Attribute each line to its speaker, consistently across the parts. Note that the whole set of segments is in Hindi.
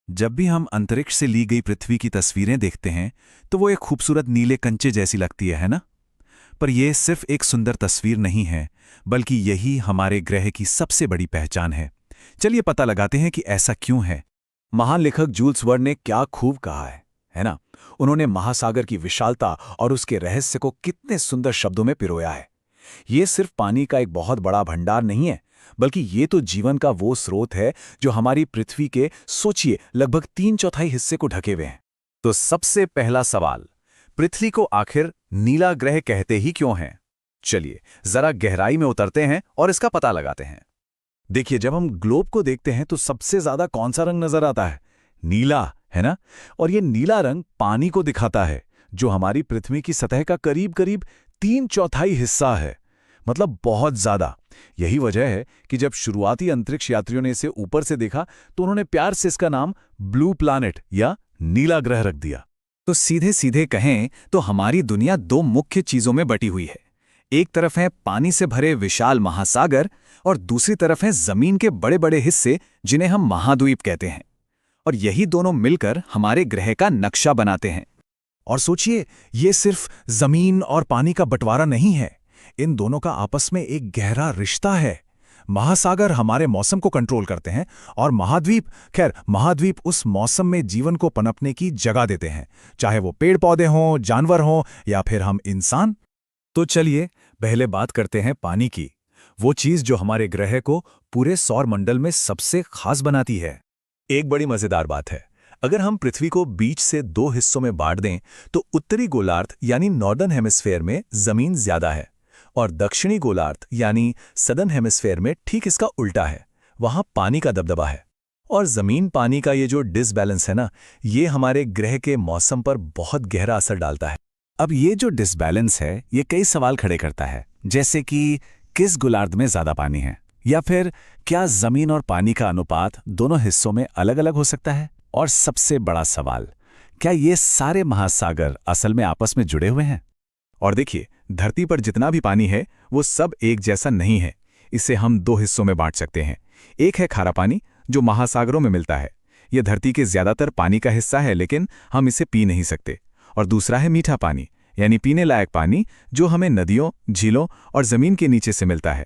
Speaker 1: जब भी हम अंतरिक्ष से ली गई पृथ्वी की तस्वीरें देखते हैं तो वो एक खूबसूरत नीले कंचे जैसी लगती है ना? पर यह सिर्फ एक सुंदर तस्वीर नहीं है, बल्कि यही हमारे ग्रह की सबसे बड़ी पहचान है। चलिए पता लगाते हैं कि ऐसा क्यों है।
Speaker 2: महान लेखक जूल्स वर्न ने क्या खूब कहा है ना? उन्होंने महासागर की विशालता और उसके रहस्य को कितने सुंदर शब्दों में पिरोया है। ये सिर्फ पानी का एक बहुत बड़ा भंडार नहीं है, बल्कि ये तो जीवन का वो स्रोत है जो हमारी पृथ्वी के, सोचिए, लगभग 3/4 हिस्से को ढके हुए हैं।
Speaker 1: तो सबसे पहला सवाल, पृथ्वी को आखिर नीला ग्रह कहते ही क्यों हैं? चलिए जरा गहराई में उतरते हैं और इसका पता लगाते हैं। देखिए, जब हम ग्लोब को देखते हैं तो सबसे ज्यादा कौन सा रंग नजर आता है? नीला, है ना? और ये नीला रंग पानी को दिखाता है, जो हमारी पृथ्वी की सतह का करीब करीब 3/4 हिस्सा है। मतलब बहुत ज्यादा। यही वजह है कि जब शुरुआती अंतरिक्ष यात्रियों ने इसे ऊपर से देखा तो उन्होंने प्यार से इसका नाम ब्लू प्लैनेट या नीला ग्रह रख दिया।
Speaker 2: तो सीधे सीधे कहें तो हमारी दुनिया दो मुख्य चीजों में बटी हुई है। एक तरफ है पानी से भरे विशाल महासागर और दूसरी तरफ है जमीन के बड़े बड़े हिस्से, जिन्हें हम महाद्वीप कहते हैं। और यही दोनों मिलकर हमारे ग्रह का नक्शा बनाते हैं।
Speaker 1: और सोचिए, ये सिर्फ जमीन और पानी का बंटवारा नहीं है, इन दोनों का आपस में एक गहरा रिश्ता है। महासागर हमारे मौसम को कंट्रोल करते हैं और महाद्वीप उस मौसम में जीवन को पनपने की जगह देते हैं, चाहे वो पेड़ पौधे हों, जानवर हों या फिर हम इंसान।
Speaker 2: तो चलिए पहले बात करते हैं पानी की, वो चीज जो हमारे ग्रह को पूरे सौर मंडल में सबसे खास बनाती है।
Speaker 1: एक बड़ी मजेदार बात है, अगर हम पृथ्वी को बीच से 2 हिस्सों में बांट दें तो उत्तरी गोलार्ध यानी नॉर्दर्न हेमिस्फेयर में जमीन ज्यादा है और दक्षिणी गोलार्ध यानी सदर्न हेमिस्फेयर में ठीक इसका उल्टा है, वहां पानी का दबदबा है। और जमीन पानी का ये जो डिसबैलेंस है ना, ये हमारे ग्रह के मौसम पर बहुत गहरा असर डालता है।
Speaker 2: अब ये जो डिसबैलेंस है, ये कई सवाल खड़े करता है, जैसे कि किस गोलार्ध में ज्यादा पानी है, या फिर क्या जमीन और पानी का अनुपात दोनों हिस्सों में अलग अलग हो सकता है? और सबसे बड़ा सवाल, क्या ये सारे महासागर असल में आपस में जुड़े हुए हैं?
Speaker 1: और देखिए, धरती पर जितना भी पानी है वो सब एक जैसा नहीं है। इसे हम 2 हिस्सों में बांट सकते हैं। एक है खारा पानी, जो महासागरों में मिलता है। यह धरती के ज्यादातर पानी का हिस्सा है, लेकिन हम इसे पी नहीं सकते। और दूसरा है मीठा पानी, यानी पीने लायक पानी, जो हमें नदियों, झीलों और जमीन के नीचे से मिलता है।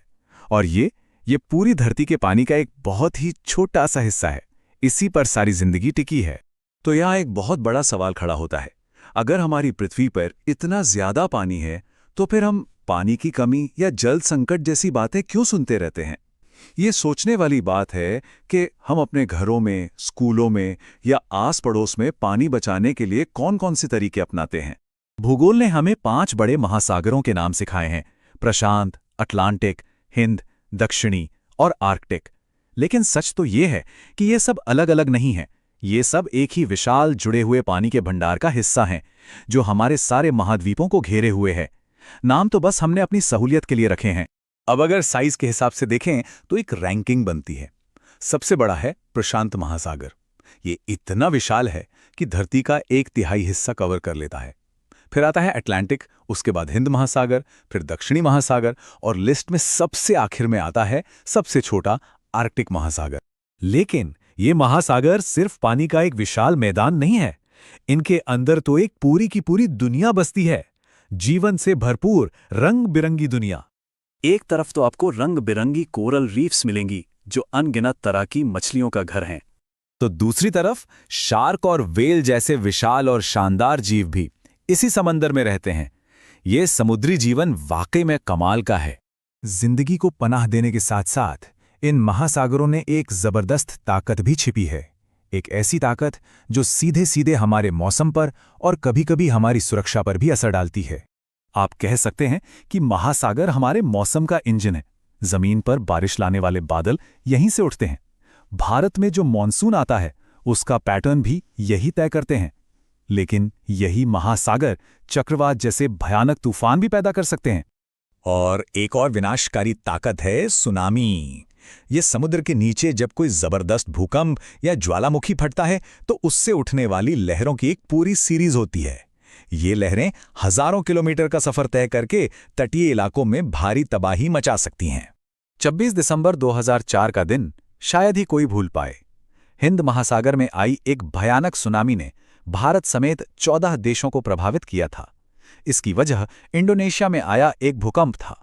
Speaker 1: और ये पूरी धरती के पानी का एक बहुत ही छोटा सा हिस्सा है। इसी पर सारी जिंदगी टिकी है।
Speaker 2: तो यहाँ एक बहुत बड़ा सवाल खड़ा होता है, अगर हमारी पृथ्वी पर इतना ज्यादा पानी है तो फिर हम पानी की कमी या जल संकट जैसी बातें क्यों सुनते रहते हैं? ये सोचने वाली बात है कि हम अपने घरों में, स्कूलों में या आस पड़ोस में पानी बचाने के लिए कौन कौन से तरीके अपनाते हैं।
Speaker 1: भूगोल ने हमें 5 बड़े महासागरों के नाम सिखाए हैं: प्रशांत, अटलांटिक, हिंद, दक्षिणी और आर्कटिक। लेकिन सच तो ये है कि ये सब अलग अलग नहीं हैं। ये सब एक ही विशाल जुड़े हुए पानी के भंडार का हिस्सा हैं, जो हमारे सारे महाद्वीपों को घेरे हुए है। नाम तो बस हमने अपनी सहूलियत के लिए रखे हैं। अब अगर साइज के हिसाब से देखें तो एक रैंकिंग बनती है। सबसे बड़ा है प्रशांत महासागर। ये इतना विशाल है कि धरती का 1/3 हिस्सा कवर कर लेता है। फिर आता है अटलांटिक, उसके बाद हिंद महासागर, फिर दक्षिणी महासागर, और लिस्ट में सबसे आखिर में आता है सबसे छोटा आर्कटिक महासागर।
Speaker 2: लेकिन ये महासागर सिर्फ पानी का एक विशाल मैदान नहीं है, इनके अंदर तो एक पूरी की पूरी दुनिया बसती है, जीवन से भरपूर रंग बिरंगी दुनिया।
Speaker 3: एक तरफ तो आपको रंग बिरंगी कोरल रीफ्स मिलेंगी, जो अनगिनत तरह की मछलियों का घर हैं,
Speaker 2: तो दूसरी तरफ शार्क और वेल जैसे विशाल और शानदार जीव भी इसी समंदर में रहते हैं। ये समुद्री जीवन वाकई में कमाल का है।
Speaker 1: जिंदगी को पनाह देने के साथ साथ इन महासागरों ने एक जबरदस्त ताकत भी छिपी है। एक ऐसी ताकत जो सीधे सीधे हमारे मौसम पर और कभी-कभी हमारी सुरक्षा पर भी असर डालती है।
Speaker 2: आप कह सकते हैं कि महासागर हमारे मौसम का इंजन है। जमीन पर बारिश लाने वाले बादल यहीं से उठते हैं। भारत में जो मॉनसून आता है, उसका पैटर्न भी यही तय करते हैं। लेकिन यही महासागर चक्रवात जैसे भयानक तूफान भी पैदा कर सकते हैं।
Speaker 1: और एक और विनाशकारी ताकत है सुनामी। ये समुद्र के नीचे जब कोई जबरदस्त भूकंप या ज्वालामुखी फटता है तो उससे उठने वाली लहरों की एक पूरी सीरीज होती है। ये लहरें हजारों किलोमीटर का सफर तय करके तटीय इलाकों में भारी तबाही मचा सकती हैं।
Speaker 2: 26 दिसंबर 2004 का दिन शायद ही कोई भूल पाए।
Speaker 1: हिंद महासागर में आई एक भयानक सुनामी ने भारत समेत 14 देशों को प्रभावित किया था। इसकी वजह इंडोनेशिया में आया एक भूकंप था।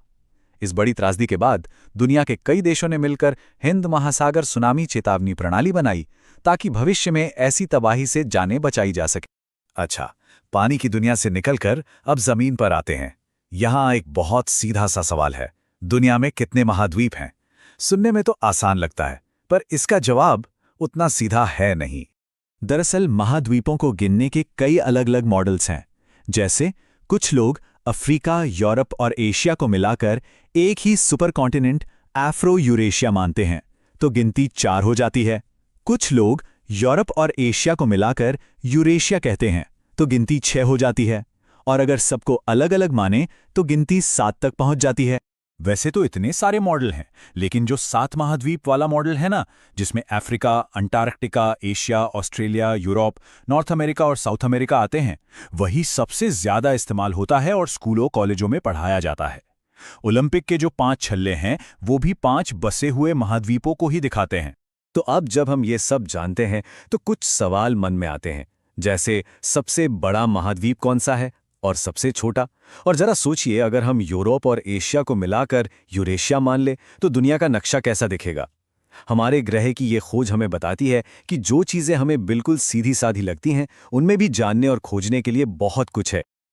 Speaker 1: इस बड़ी त्रासदी के बाद दुनिया के कई देशों ने मिलकर हिंद महासागर सुनामी चेतावनी प्रणाली बनाई, ताकि भविष्य में ऐसी तबाही से जानें बचाई जा सके।
Speaker 2: अच्छा, पानी की दुनिया से निकलकर अब जमीन पर आते हैं। यहाँ एक बहुत सीधा सा सवाल है, दुनिया में कितने महाद्वीप हैं? सुनने में तो आसान लगता है, पर इसका जवाब उतना सीधा है नहीं।
Speaker 1: दरअसल महाद्वीपों को गिनने के कई अलग अलग मॉडल्स हैं। जैसे कुछ लोग अफ्रीका, यूरोप और एशिया को मिलाकर एक ही सुपर कॉन्टिनेंट अफ्रो यूरेशिया मानते हैं, तो गिनती 4 हो जाती है। कुछ लोग यूरोप और एशिया को मिलाकर यूरेशिया कहते हैं, तो गिनती 6 हो जाती है। और अगर सबको अलग अलग माने तो गिनती 7 तक पहुंच जाती है।
Speaker 2: वैसे तो इतने सारे मॉडल हैं, लेकिन जो 7 महाद्वीप वाला मॉडल है ना, जिसमें Africa, Antarctica, Asia, Australia, Europe, north America और साउथ अमेरिका आते हैं, वही सबसे ज्यादा इस्तेमाल होता है और स्कूलों कॉलेजों में पढ़ाया जाता है। ओलंपिक के जो 5 छल्ले हैं, वो भी 5 बसे हुए महाद्वीपों को ही दिखाते हैं।
Speaker 3: तो अब जब हम ये सब जानते हैं तो कुछ सवाल मन में आते हैं, जैसे सबसे बड़ा महाद्वीप कौन सा है और सबसे छोटा। और जरा सोचिए, अगर हम यूरोप और एशिया को मिलाकर यूरेशिया मान ले तो दुनिया का नक्शा कैसा दिखेगा। हमारे ग्रह की ये खोज हमें बताती है कि जो चीज़ें हमें बिल्कुल सीधी साधी लगती हैं, उनमें भी जानने और खोजने के लिए बहुत कुछ है।